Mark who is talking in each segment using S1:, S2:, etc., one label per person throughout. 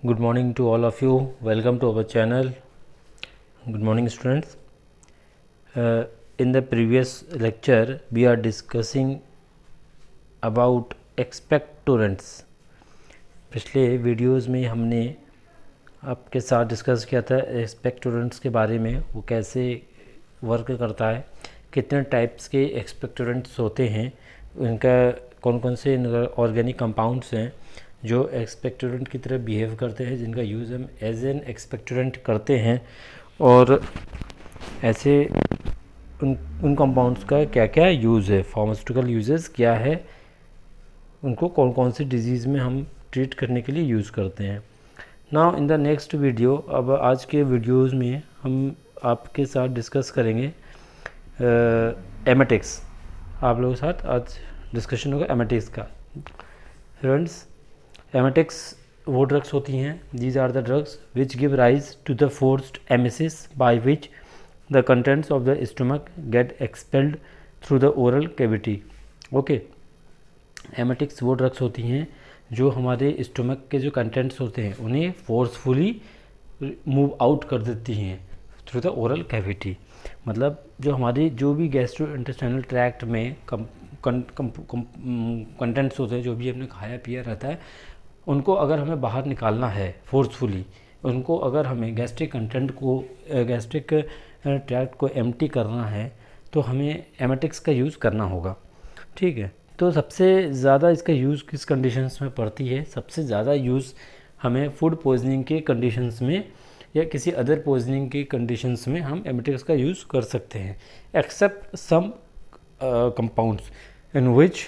S1: Good morning to all of you. Welcome to our channel. Good morning, students. In the previous lecture, we are discussing about expectorants. पिछले videos में हमने आपके साथ discuss किया था expectorants के बारे में, वो कैसे वर्क करता है, कितने टाइप्स के एक्सपेक्टोरेंट्स होते हैं, उनका कौन कौन से ऑर्गेनिक कंपाउंड्स हैं जो एक्सपेक्टोरेंट की तरह बिहेव करते हैं, जिनका यूज़ हम एज एन एक्सपेक्टोरेंट करते हैं, और ऐसे उन कंपाउंड्स का क्या क्या यूज़ है, फार्मास्यूटिकल यूजेस क्या है, उनको कौन कौन सी डिजीज़ में हम ट्रीट करने के लिए यूज़ करते हैं. Now in the next video, अब आज के वीडियोज़ में हम आपके साथ डिस्कस करेंगे एमेटिक्स. आप लोगों के साथ आज डिस्कशन होगा एमेटिक्स का. फ्रेंड्स, एमेटिक्स वो ड्रग्स होती हैं, these are the drugs which give rise to the forced emesis by which the contents of the stomach get expelled through the oral cavity. Okay, emetics वो drugs होती हैं जो हमारे stomach के जो कंटेंट्स होते हैं उन्हें फोर्सफुली मूव आउट कर देती हैं थ्रू द ओरल कैविटी. मतलब जो हमारी जो भी गैस्ट्रो इंटेस्टाइनल ट्रैक्ट में कंटेंट्स होते हैं, जो भी हमने खाया पिया रहता है, उनको अगर हमें बाहर निकालना है फोर्सफुली, उनको अगर हमें गैस्ट्रिक कंटेंट को गैस्ट्रिक ट्रैक्ट को एम्प्टी करना है, तो हमें एमेटिक्स का यूज़ करना होगा. ठीक है, तो सबसे ज़्यादा इसका यूज़ किस कंडीशंस में पड़ती है? सबसे ज़्यादा यूज़ हमें फूड पॉइजनिंग के कंडीशंस में या किसी अदर पॉइजनिंग के कंडीशंस में हम एमेटिक्स का यूज़ कर सकते हैं, except some compounds in which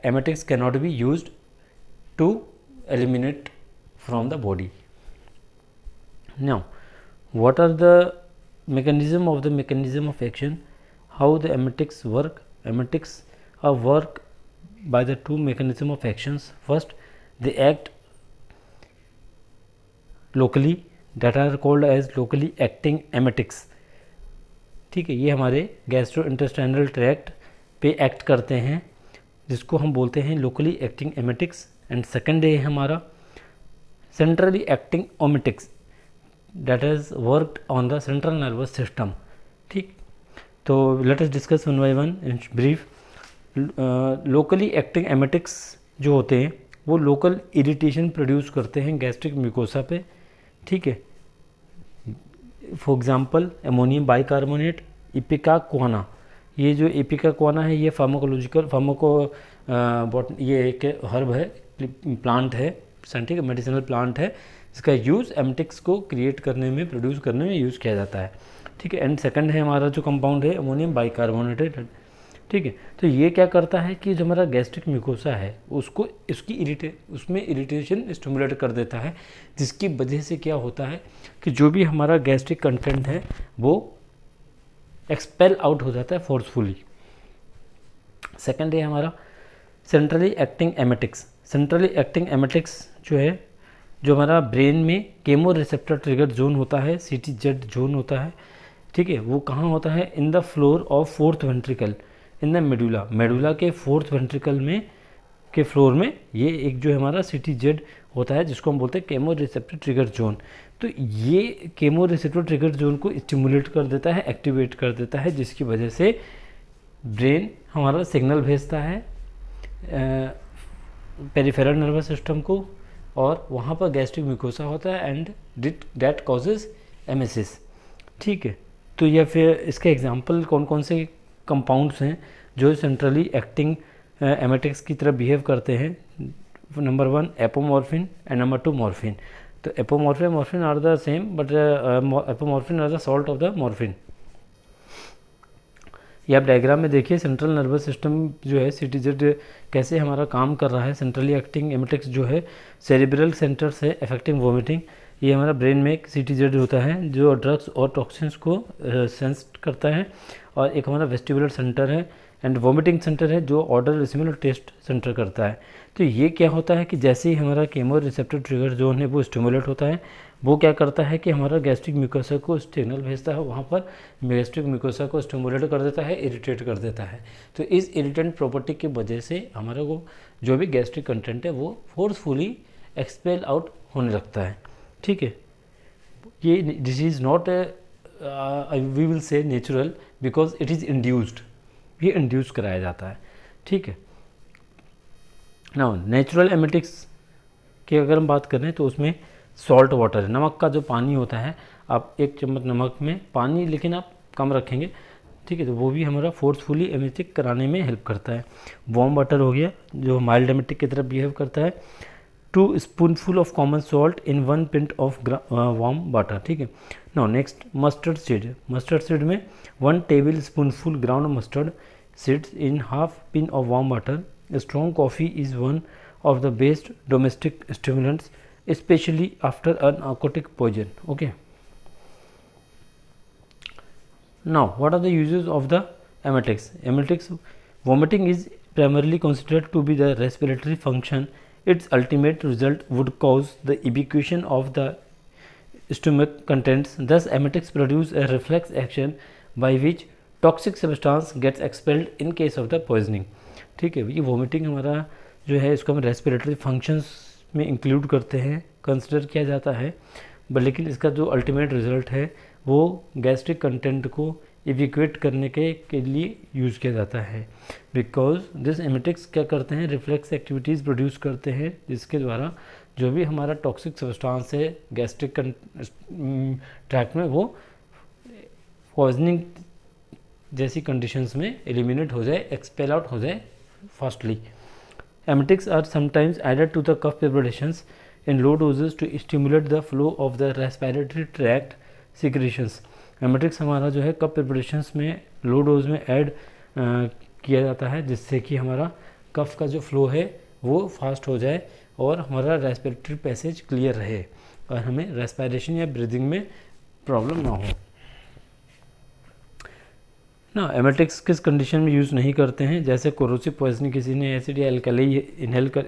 S1: emetics can not be used to eliminate from the body. Now, what are the mechanism of action? How the emetics work? Emetics work by the two mechanism of actions. First, they act locally, that are called as locally acting emetics. ठीक है, ये हमारे gastrointestinal tract पे act करते हैं, जिसको हम बोलते हैं locally acting emetics. And second है हमारा centrally acting emetics, that is worked on the central nervous system. ठीक, तो let us discuss one by one in brief. Locally acting emetics जो होते हैं वो लोकल इरिटेशन प्रोड्यूस करते हैं गैस्ट्रिक म्यूकोसा पे. ठीक है, फॉर एग्जांपल अमोनियम बाइकार्बोनेट, इपिकाक्वाना. ये जो इपिकाक्वाना है ये ये एक हर्ब है, प्लांट है, साइंटिफिक मेडिसिनल प्लांट है, इसका यूज़ एमेटिक्स को क्रिएट करने में, प्रोड्यूस करने में यूज़ किया जाता है. ठीक है, एंड सेकंड है हमारा जो कंपाउंड है अमोनियम बाइकार्बोनेट. ठीक है, तो ये क्या करता है कि जो हमारा गैस्ट्रिक म्यूकोसा है उसको उसमें इरिटेशन स्टिमुलेट कर देता है, जिसकी वजह से क्या होता है कि जो भी हमारा गैस्ट्रिक कंटेंट है वो एक्सपेल आउट हो जाता है फोर्सफुली. सेकंड है हमारा centrally acting emetics. Centrally acting emetics जो है, जो हमारा ब्रेन में केमो रिसेप्टर ट्रिगर जोन होता है, CTZ जोन होता है. ठीक है, वो कहाँ होता है? In the floor of fourth ventricle, in the medulla. Medulla के फोर्थ वेंट्रिकल में के फ्लोर में ये एक जो हमारा CTZ होता है, जिसको हम बोलते हैं केमो रिसेप्टर ट्रिगर जोन. तो ये केमो रिसेप्टर ट्रिगर जोन को स्टिमुलेट कर देता है, एक्टिवेट कर देता है, जिसकी वजह से ब्रेन हमारा सिग्नल भेजता है पेरिफेरल नर्वस सिस्टम को, और वहाँ पर गैस्ट्रिक म्यूकोसा होता है एंड दैट कॉजेज एमेसिस. ठीक है, तो यह फिर इसके एग्जांपल कौन कौन से कंपाउंड्स हैं जो सेंट्रली एक्टिंग एमेटिक्स की तरह बिहेव करते हैं? Number 1 apomorphine and number 2 morphine. तो apomorphine morphine are the same, but apomorphine are the salt of the morphine. ये आप डायग्राम में देखिए, सेंट्रल नर्वस सिस्टम जो है CTZ कैसे हमारा काम कर रहा है. सेंट्रली एक्टिंग एमेटिक्स जो है सेरिब्रल सेंटर से अफेक्टिंग वोमिटिंग, ये हमारा ब्रेन में एक CTZ होता है जो ड्रग्स और टॉक्सिन्स को सेंस करता है, और एक हमारा वेस्टिबुलर सेंटर है एंड वोमिटिंग सेंटर है जो ऑर्डर, स्मेल और टेस्ट सेंटर करता है. तो ये क्या होता है कि जैसे ही हमारा केमो रिसेप्टर ट्रिगर जोन है वो स्टिमुलेट होता है, वो क्या करता है कि हमारा गैस्ट्रिक म्यूकोसा को सिग्नल भेजता है, वहाँ पर गैस्ट्रिक म्यूकोसा को स्टिमुलेट कर देता है, इरिटेट कर देता है. तो इस इरिटेंट प्रॉपर्टी की वजह से हमारा वो जो भी गैस्ट्रिक कंटेंट है वो फोर्सफुली एक्सपेल आउट होने लगता है। ठीक है, ये this is not we will say natural because it is induced, ये इंड्यूस कराया जाता है। ठीक है, नाउ नेचुरल एमिटिक्स की अगर हम बात करें तो उसमें सॉल्ट वाटर है, नमक का जो पानी होता है, आप 1 चम्मच नमक में पानी लेकिन आप कम रखेंगे। ठीक है, तो वो भी हमारा फोर्सफुली एमिटिक कराने में हेल्प करता है। वार्म वाटर हो गया जो माइल्ड एमिटिक की तरफ बिहेव करता है। 2 spoonful of common salt in 1 pint of warm water. ठीक है, now next mustard seed. Mustard seed में 1 table spoonful ground mustard seeds in half pint of warm water. Strong coffee is one of the best domestic stimulants, especially after an aquatic poison. Okay, now what are the uses of the emetics? Emetics, vomiting is primarily considered to be the respiratory function. Its ultimate result would cause the evacuation of the stomach contents. Thus emetics produce a reflex action by which toxic substance gets expelled in case of the poisoning. ठीक है, ये vomiting हमारा जो है इसको हम respiratory functions में include करते हैं, कंसिडर किया जाता है, बट लेकिन इसका जो अल्टीमेट रिजल्ट है वो गैस्ट्रिक कंटेंट को इवैक्यूएट करने के लिए यूज़ किया जाता है। बिकॉज दिस एमिटिक्स क्या करते हैं, रिफ्लेक्स एक्टिविटीज़ प्रोड्यूस करते हैं जिसके द्वारा जो भी हमारा टॉक्सिक सब्सटेंस है गैस्ट्रिक ट्रैक्ट में वो पॉइजनिंग जैसी कंडीशंस में एलिमिनेट हो जाए, एक्सपेल आउट हो जाए fastly. Emetics are sometimes added to the cough preparations in low doses to stimulate the flow of the respiratory tract secretions. Emetics हमारा जो है कफ प्रिपरेशंस में लो डोज में ऐड किया जाता है जिससे कि हमारा कफ का जो फ्लो है वो फास्ट हो जाए और हमारा रेस्पिरेटरी पैसेज क्लियर रहे और हमें रेस्पिरेशन या ब्रीदिंग में प्रॉब्लम ना हो ना। एमेटिक्स किस कंडीशन में यूज़ नहीं करते हैं, जैसे कोरोसिव पॉइजनिंग, किसी ने एसिड या एल्कली इनहेल कर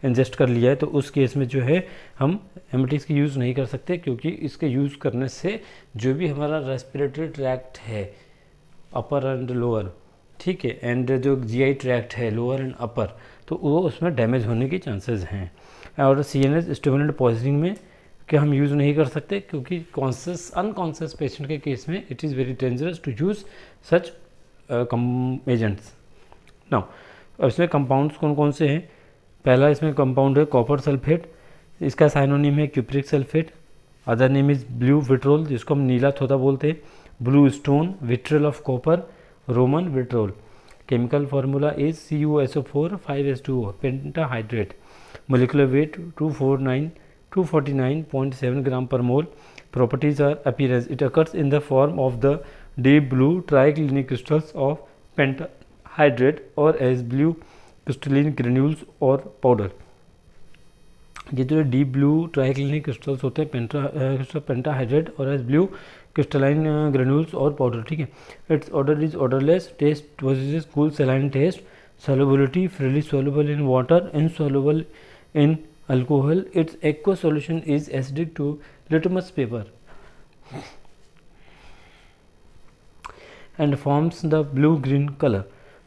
S1: इंजेस्ट कर लिया है तो उस केस में जो है हम एमेटिक्स की यूज़ नहीं कर सकते क्योंकि इसके यूज़ करने से जो भी हमारा रेस्पिरेटरी ट्रैक्ट है अपर एंड लोअर, ठीक है, एंड जो जीआई ट्रैक्ट है लोअर एंड अपर, तो वो उसमें डैमेज होने के चांसेस हैं। और सीएनएस स्टिमुलेंट पॉइजनिंग में क्या हम यूज़ नहीं कर सकते क्योंकि कॉन्शियस अनकॉन्शियस पेशेंट के केस में it is very dangerous to use such agents. Now इसमें कंपाउंड्स कौन कौन से हैं, पहला इसमें कंपाउंड है कॉपर सल्फेट, इसका साइनोनिम है cupric sulphate, other name is blue vitriol जिसको हम नीला थोड़ा बोलते हैं, blue stone, vitriol of copper, Roman vitriol. Chemical formula is CuSO4 5H2O pentahydrate, molecular weight 249.7 gram per mole. Properties are appearance, it occurs in the form of the deep blue triclinic crystals of pentahydrate or as blue crystalline granules or powder। ये जो deep blue triclinic crystals होते हैं pentahydrate और as blue crystalline granules और powder, ठीक है। Its odour is odourless, taste possesses cool saline taste, solubility freely soluble in water, insoluble in alcohol. Its aqueous solution is acidic to litmus paper and forms the blue green color,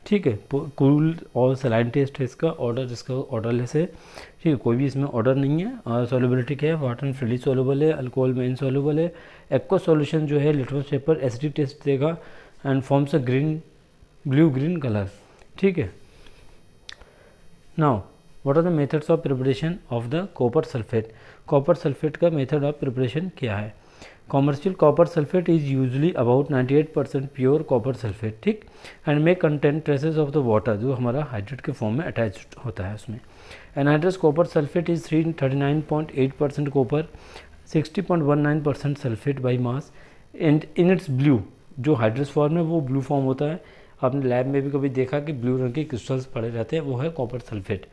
S1: ठीक है। Cool और saline taste है इसका, order इसका odourless है, ठीक है, कोई भी इसमें ऑर्डर नहीं है। और सॉल्युबिलिटी क्या है, वाटर में फ्रीली सॉल्युबल है, अल्कोहल में इनसॉल्युबल है। एक्वस सॉल्यूशन जो है लिटमस पेपर एसिडिक टेस्ट देगा and forms a green blue green colour, ठीक है। Now what are the methods of preparation of the copper sulphate. Copper sulphate का मेथड ऑफ प्रिपरेशन क्या है। Commercial copper sulphate is usually about 98% pure copper sulphate, ठीक, and may contain traces of the water जो हमारा hydrate के form में attach होता है उसमें। Anhydrous copper sulphate is 39.8% copper, 60.19% sulphate by mass and in its blue, जो hydrous form है वो ब्लू फॉर्म होता है। आपने लैब में भी कभी देखा कि ब्लू रंग के क्रिस्टल्स पड़े रहते हैं, वो है कॉपर सल्फेट।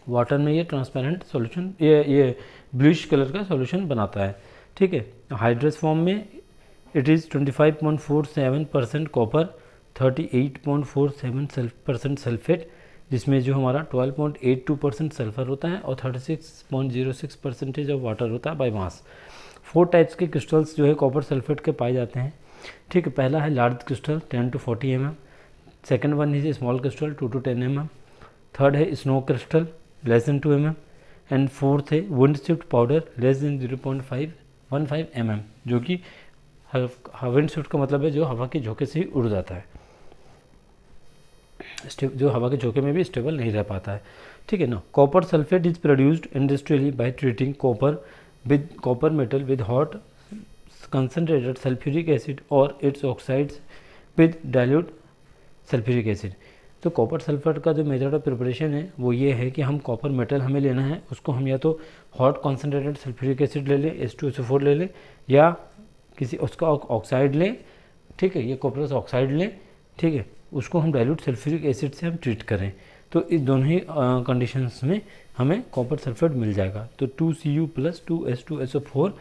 S1: वाटर में ये ट्रांसपेरेंट सॉल्यूशन ये ब्लूइश कलर का सॉल्यूशन बनाता है, ठीक है। हाइड्रस फॉर्म में इट इज़ 25.47% कॉपर, 38.47% सल्फेट, जिसमें जो हमारा 12.82% सल्फर होता है और 36.06% ऑफ वाटर होता है बाय मास। 4 टाइप्स के क्रिस्टल्स जो है कॉपर सल्फेट के पाए जाते हैं, ठीक है। पहला है large crystal 10 to 40 mm, second one is small crystal 2 to 10 mm, third है snow crystal less than 2 mm, and fourth है wind shift powder less than 0.515 mm, जो कि विंड शिफ्ट का मतलब है जो हवा के झोंके से ही उड़ जाता है, जो हवा के झोंके में भी स्टेबल नहीं रह पाता है, ठीक है ना। Copper sulphate is produced industrially by treating copper metal with hot concentrated sulfuric acid और its oxides with dilute sulfuric acid। तो कॉपर सल्फेट का जो मेथड ऑफ प्रिपरेशन है वो ये है कि हम कॉपर मेटल हमें लेना है, उसको हम या तो हॉट कॉन्सेंट्रेटेड सल्फ्यूरिक एसिड ले लें, H2SO4 ले लें, या किसी उसका ऑक्साइड लें, ठीक है, ये कॉपरस ऑक्साइड लें, ठीक है, उसको हम डाइल्यूट सल्फ्यूरिक एसिड से हम ट्रीट करें। तो इस दोनों ही कंडीशंस में हमें कॉपर सल्फेट मिल जाएगा। तो 2Cu + 2H2SO4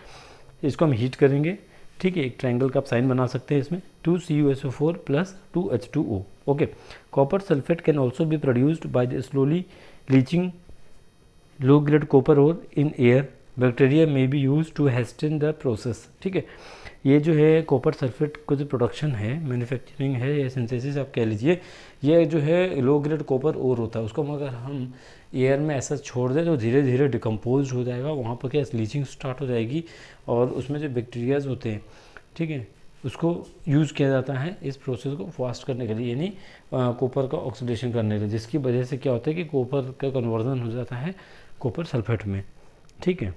S1: इसको हम हीट करेंगे, ठीक है, एक ट्रायंगल का आप साइन बना सकते हैं इसमें, 2CuSO4 + 2H2O। Okay, copper sulphate can also be produced by the slowly leaching low grade copper ore in air, bacteria may be used to hasten the process. ठीक है, ये जो है कॉपर सल्फेट का जो प्रोडक्शन है, मैन्युफैक्चरिंग है या सिंथेसिस आप कह लीजिए, ये जो है लो ग्रेड कॉपर ओर होता है, उसको अगर हम एयर में ऐसा छोड़ दें तो धीरे धीरे डिकम्पोज हो जाएगा, वहाँ पर क्या लीचिंग स्टार्ट हो जाएगी और उसमें जो बैक्टीरियाज होते हैं, ठीक है, उसको यूज़ किया जाता है इस प्रोसेस को फास्ट करने के लिए, यानी कॉपर का ऑक्सीडेशन करने के लिए, जिसकी वजह से क्या होता है कि कॉपर का कन्वर्जन हो जाता है कॉपर सल्फेट में। ठीक है,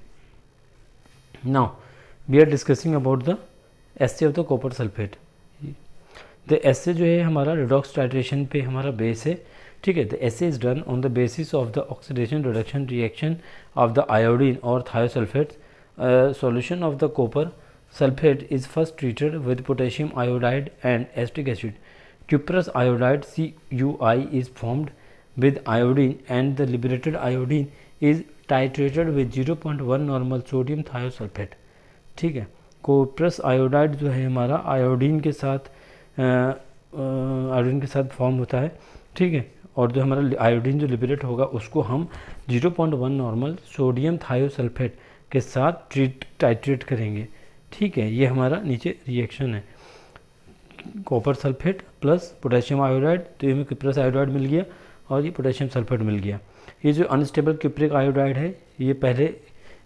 S1: now we are discussing about the assay of the copper sulphate. The assay जो है हमारा रिडॉक्स टाइट्रेशन पे हमारा बेस है। ठीक है, the assay is done on the basis of the oxidation reduction reaction of the iodine और thiosulphate. Solution of the copper sulfate is first treated with potassium iodide and acetic acid. Cuprous iodide CuI is formed with iodine and the liberated iodine is titrated with 0.1 normal sodium thiosulfate. ठीक है, कोप्रस iodide जो है हमारा iodine के साथ form होता है। ठीक है, और जो हमारा आयोडीन जो लिबरेट होगा उसको हम 0.1 नॉर्मल सोडियम थायोसल्फेट के साथ टाइट्रेट करेंगे। ठीक है, ये हमारा नीचे रिएक्शन है, copper sulphate plus potassium iodide, तो ये हमें क्यूप्रस आयोडाइड मिल गया और ये पोटेशियम सल्फेट मिल गया। ये जो अनस्टेबल क्यूप्रिक आयोडाइड है ये पहले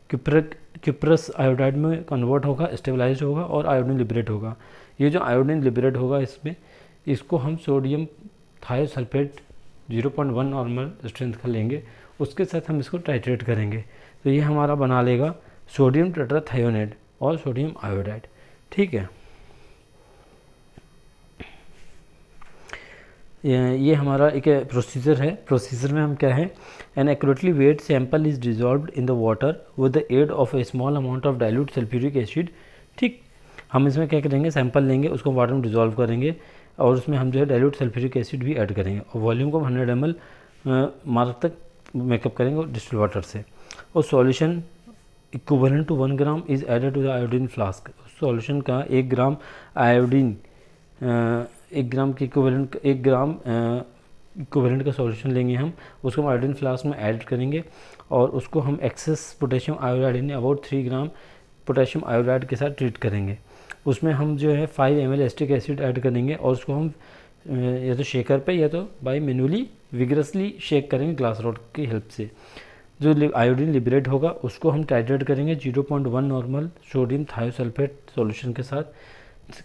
S1: क्यूप्रस आयोडाइड में कन्वर्ट होगा, स्टेबलाइज होगा और आयोडीन लिबरेट होगा। ये जो आयोडीन लिबरेट होगा इसमें, इसको हम सोडियम थायोसल्फेट 0.1 नॉर्मल स्ट्रेंथ का लेंगे, उसके साथ हम इसको टाइट्रेट करेंगे, तो ये हमारा बना लेगा सोडियम टेट्राथायोनेट और सोडियम आयोडाइड। ठीक है, ये हमारा एक प्रोसीजर है। प्रोसीजर में हम क्या है, an accurately weighed sample is dissolved in the water with the aid of a small amount of dilute sulphuric acid. ठीक, हम इसमें क्या करेंगे, सैंपल लेंगे, उसको वाटर में डिजॉल्व करेंगे और उसमें हम जो है डाइल्यूट सल्फ्यूरिक एसिड भी ऐड करेंगे और वॉल्यूम को 100 ml मार्क तक मेकअप करेंगे डिस्टिल वाटर से, और solution equivalent to 1 gram is added to the iodine flask. Solution का 1 ग्राम आयोडीन 1 ग्राम के इक्विवेलेंट का सॉल्यूशन लेंगे हम, उसको हम आयोडीन फ्लास्क में ऐड करेंगे और उसको हम एक्सेस पोटेशियम आयोडाइड यानी अबाउट 3 ग्राम पोटेशियम आयोडाइड के साथ ट्रीट करेंगे। उसमें हम जो है 5 ml एसिटिक एसिड ऐड करेंगे और उसको हम या तो शेकर पे या तो बाय मैनुअली विगरसली शेक करेंगे ग्लास रॉड की हेल्प से। जो आयोडीन लिबरेट होगा उसको हम टाइट्रेट करेंगे 0.1 नॉर्मल सोडियम थायोसल्फेट सॉल्यूशन के साथ।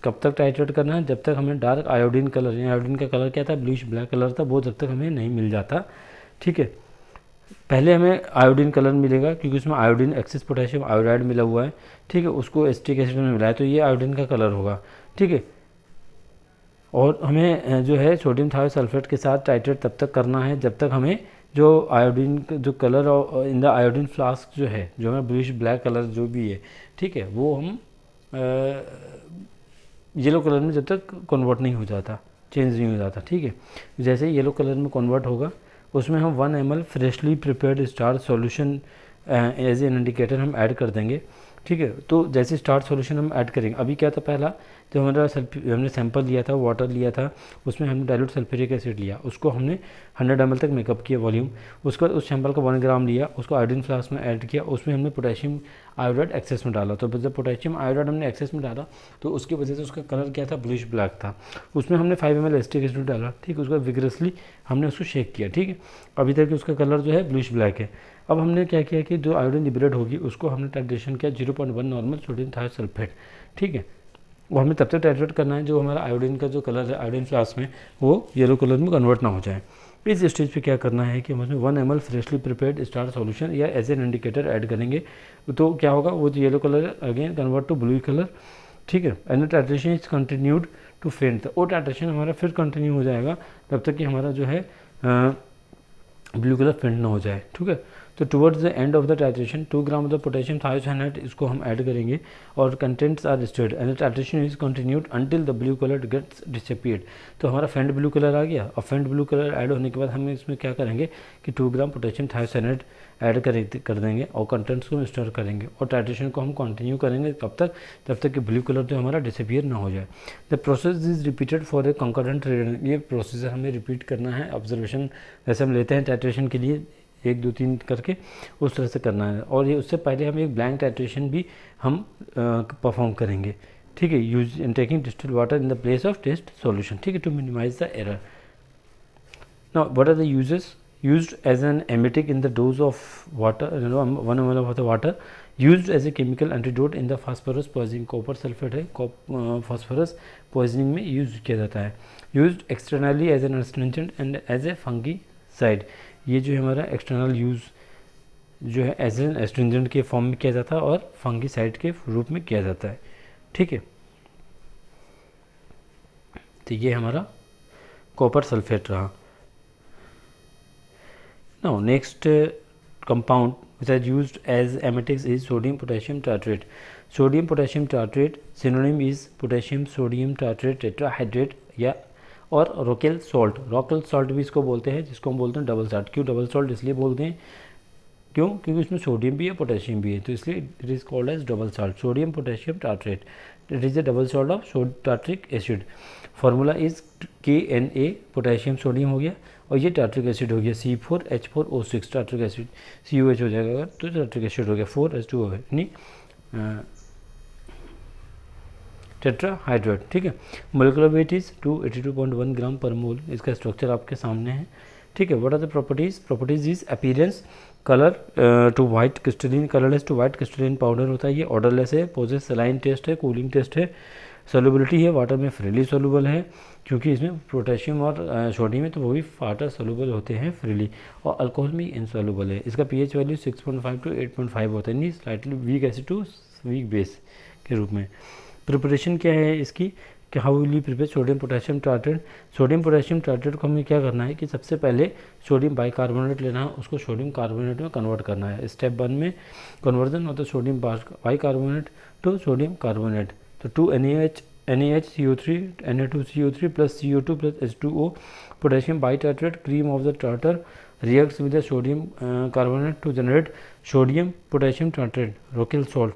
S1: कब तक टाइट्रेट करना है, जब तक हमें डार्क आयोडीन कलर, यानी आयोडीन का कलर क्या था, ब्लूइश ब्लैक कलर था, वो जब तक हमें नहीं मिल जाता। ठीक है, पहले हमें आयोडीन कलर मिलेगा क्योंकि उसमें आयोडीन एक्सेस पोटेशियम आयोडाइड मिला हुआ है। ठीक है, उसको एसिटिक एसिड में मिला है तो ये आयोडीन का कलर होगा। ठीक है, और हमें जो है सोडियम थायोसल्फेट के साथ टाइट्रेट तब तक करना है जब तक हमें जो आयोडीन जो colour in the iodine flask जो है, जो हमें ब्लूइश ब्लैक कलर जो भी है, ठीक है, वो हम येलो कलर में जब तक कन्वर्ट नहीं हो जाता, चेंज नहीं हो जाता। ठीक है, जैसे येलो कलर में कन्वर्ट होगा उसमें हम 1 ml freshly prepared starch solution as an indicator हम ऐड कर देंगे। ठीक है, तो जैसे स्टार्च सॉल्यूशन हम ऐड करेंगे, अभी क्या था, पहला जो हमारा हमने सैंपल लिया था, वाटर लिया था, उसमें हमने डाइल्यूट सल्फ्यूरिक एसिड लिया, उसको हमने 100 ml तक मेकअप किया वॉल्यूम। उसके बाद उस सैंपल का 1 ग्राम लिया, उसको आयोडीन फ्लास्क में ऐड किया, उसमें हमने पोटेशियम आयोडाइड एक्सेस में डाला। तो जब पोटेशियम आयोडाइड हमने एक्सेस में डाला तो उसकी वजह से उसका कलर क्या था, ब्लूइश ब्लैक था। उसमें हमने 5 ml एसिटिक एसिड डाला, ठीक, उसको विग्रसली हमने उसको शेक किया, ठीक है। अभी तक उसका कलर जो है ब्लूइश ब्लैक है। अब हमने क्या किया कि जो आयोडीन लिबरेट होगी उसको हमने टाइट्रेशन किया 0.1 नॉर्मल सोडियम थायोसल्फेट, ठीक है। वो हमें तब तक टाइट्रेट करना है जो हमारा आयोडीन का जो कलर है आयोडीन फ्लास्क में वो येलो कलर में कन्वर्ट ना हो जाए। इस स्टेज पे क्या करना है कि हम उसमें 1 ml freshly prepared starch solution या एज एन इंडिकेटर ऐड करेंगे, तो क्या होगा, वो जो yellow colour again convert to blue colour, ठीक है। And titration is continued to faint, वो टाइट्रेशन हमारा फिर कंटिन्यू हो जाएगा तब तक कि हमारा जो है ब्लू कलर फेंट ना हो जाए, ठीक है। तो towards the end of the titration 2 gram of the potassium thiocyanide इसको हम ऐड करेंगे और contents are stirred and the titration is continued until the blue colour gets disappeared. तो हमारा फेंट ब्लू कलर आ गया, और फेंट ब्लू कलर ऐड होने के बाद हम इसमें क्या करेंगे कि 2 ग्राम पोटेशियम थायोसाइनाइड ऐड कर देंगे और कंटेंट्स को स्टर करेंगे और टाइट्रेशन को हम कंटिन्यू करेंगे कब तक, जब तक कि ब्लू कलर जो हमारा डिसअपीयर ना हो जाए। The process is repeated for a concurrent reaction, ये प्रोसीजर हमें रिपीट करना है। ऑब्जर्वेशन जैसे हम लेते हैं टाइट्रेशन के लिए 1 2 3 करके, उस तरह से करना है। और ये उससे पहले हम एक ब्लैंक टाइट्रेशन भी हम परफॉर्म करेंगे, ठीक है, use in taking distilled water in the place of test solution, ठीक है, to minimise the error. Now what are the uses used as an emetic in the dose of water, 1 ml of the water, used as a chemical antidote in the phosphorus poisoning, copper sulphate है, phosphorus poisoning में use किया जाता है। used externally as an astringent and as a fungicide, ये जो हमारा external use जो है एज एन एस्ट्रिंजेंट के फॉर्म में किया जाता है और फंगीसाइड के रूप में किया जाता है, ठीक है। तो ये हमारा कॉपर सल्फेट रहा। Now next compound which is used as emetics is sodium potassium tartrate. Sodium potassium tartrate synonym is potassium sodium tartrate tetrahydrate या और रोकेल सॉल्ट, रॉकेल सॉल्ट भी इसको बोलते हैं, जिसको हम बोलते हैं डबल सॉल्ट। क्यों डबल सॉल्ट इसलिए बोलते हैं, क्यों, क्योंकि इसमें सोडियम भी है पोटेशियम भी है, तो इसलिए it is called as double salt, sodium potassium tartrate. It is the double salt of tartaric acid. Formula is KNa, potassium sodium हो गया, और ये टार्ट्रिक एसिड हो गया C4H4O6, टार्ट्रिक एसिड COH हो जाएगा अगर, तो टार्ट्रिक एसिड हो गया 4H2O है, यानी टेट्राहाइड्रेट, ठीक है। मोलिकुलर वेट इज 282.1 ग्राम पर मोल। इसका स्ट्रक्चर आपके सामने है, ठीक है। What are the properties? Properties is appearance, colour to white crystalline, colourless to white crystalline powder होता है, ये ऑर्डरलेस है, पोजेस सलाइन टेस्ट है, कूलिंग टेस्ट है, सोल्युबिलिटी है, वाटर में फ्रीली सोल्यूबल है, क्योंकि इसमें पोटेशियम और सोडियम है तो वो भी वाटर सोल्यूबल होते हैं फ्रीली, और अल्कोहल में इनसोल्यूबल है। इसका pH वैल्यू 6.5 to 8.5 होता है, यानी slightly weak acid to weak base के रूप में। प्रिपरेशन क्या है इसकी कि how will you prepare sodium potassium tartrate? Sodium potassium tartrate को हमें क्या करना है कि सबसे पहले सोडियम बाइकार्बोनेट लेना है, उसको सोडियम कार्बोनेट में कन्वर्ट करना है। स्टेप 1 में conversion of the sodium bicarbonate to sodium carbonate, तो 2 NaHCO3 Na2CO3 plus CO2 plus H2O, potassium bitartrate, cream of the tartar, reacts with the sodium carbonate to generate sodium potassium tartrate, rocail salt,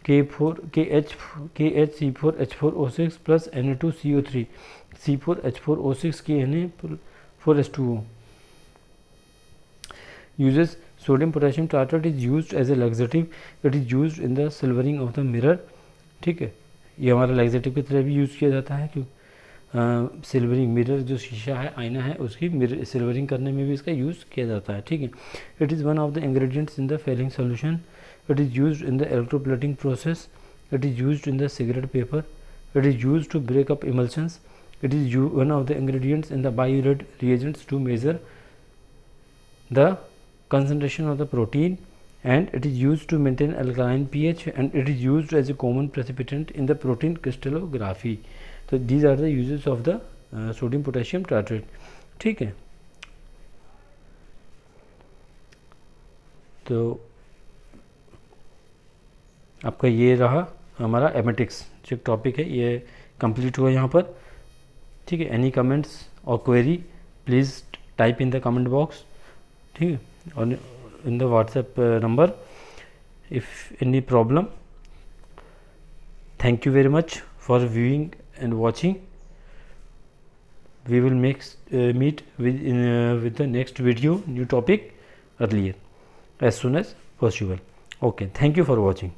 S1: KHC4H4O6 plus Na2CO3, C4H4O6 KNa4H2O. Uses sodium potassium tartrate is used as a laxative. It is used in the silvering of the mirror, ठीक है, ये हमारा laxative की तरह भी use किया जाता है। क्यों? सिल्वरिंग मिरर जो शीशा है, आईना है, उसकी मिरर सिल्वरिंग करने में भी इसका यूज़ किया जाता है, ठीक है। It is one of the ingredients in the Fehling solution. It is used in the electroplating process. It is used in the cigarette paper. It is used to break up emulsions. It is one of the ingredients in the biuret reagents to measure the concentration of the protein, and it is used to maintain alkaline pH, and it is used as a common precipitant in the protein crystallography. So these are the uses of the sodium potassium tartrate, ठीक है। तो आपका ये रहा हमारा emetics जो topic है, ये कंप्लीट हुआ यहाँ पर, ठीक है। एनी कमेंट्स और query please type in the comment box, ठीक है, और in the WhatsApp number if any problem. Thank you very much for viewing and watching. We will meet with the next video, new topic earlier, as soon as possible. Okay, thank you for watching.